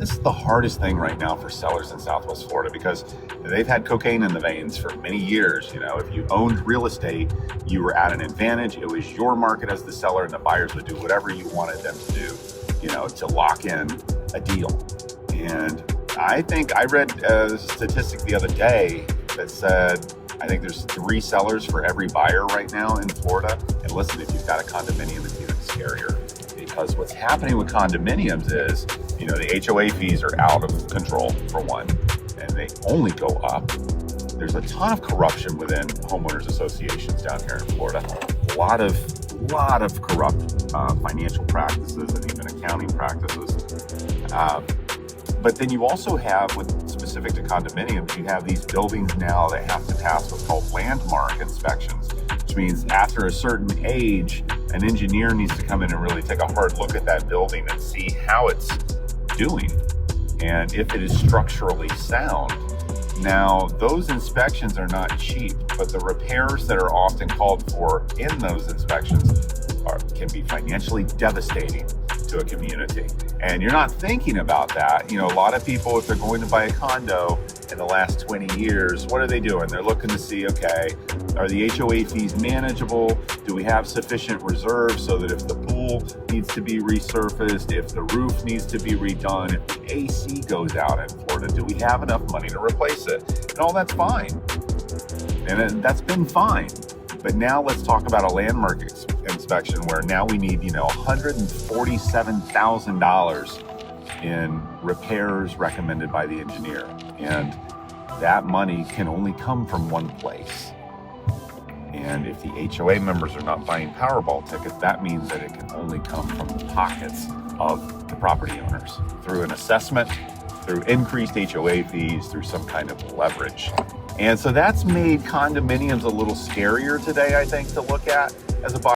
this is the hardest thing right now for sellers in Southwest Florida because they've had cocaine in the veins for many years. You know, if you owned real estate, you were at an advantage. It was your market as the seller, and the buyers would do whatever you wanted them to do, you know, to lock in a deal. And I think I read a statistic the other day that said, I think there's 3 sellers for every buyer right now in Florida. And listen, if you've got a condominium, it's even scarier because what's happening with condominiums is, you know, the HOA fees are out of control for one, and they only go up. There's a ton of corruption within homeowners associations down here in Florida. A lot of corrupt financial practices and even accounting practices. But then you also have, with specific to condominiums, you have these buildings now that have to pass what's called landmark inspections, which means after a certain age, an engineer needs to come in and really take a hard look at that building and see how it's doing and if it is structurally sound. Now, those inspections are not cheap, but the repairs that are often called for in those inspections can be financially devastating to a community. And you're not thinking about that. You know, a lot of people, if they're going to buy a condo in the last 20 years, what are they doing? They're looking to see, okay, are the HOA fees manageable? Do we have sufficient reserves so that if the pool needs to be resurfaced, if the roof needs to be redone, if the AC goes out in Florida, do we have enough money to replace it? And all that's fine. And that's been fine. But now let's talk about a landmark inspection where now we need, you know, $147,000 in repairs recommended by the engineer. And that money can only come from one place. And if the HOA members are not buying Powerball tickets, that means that it can only come from the pockets of the property owners through an assessment, through increased HOA fees, through some kind of leverage. And so that's made condominiums a little scarier today, I think, to look at as a buyer.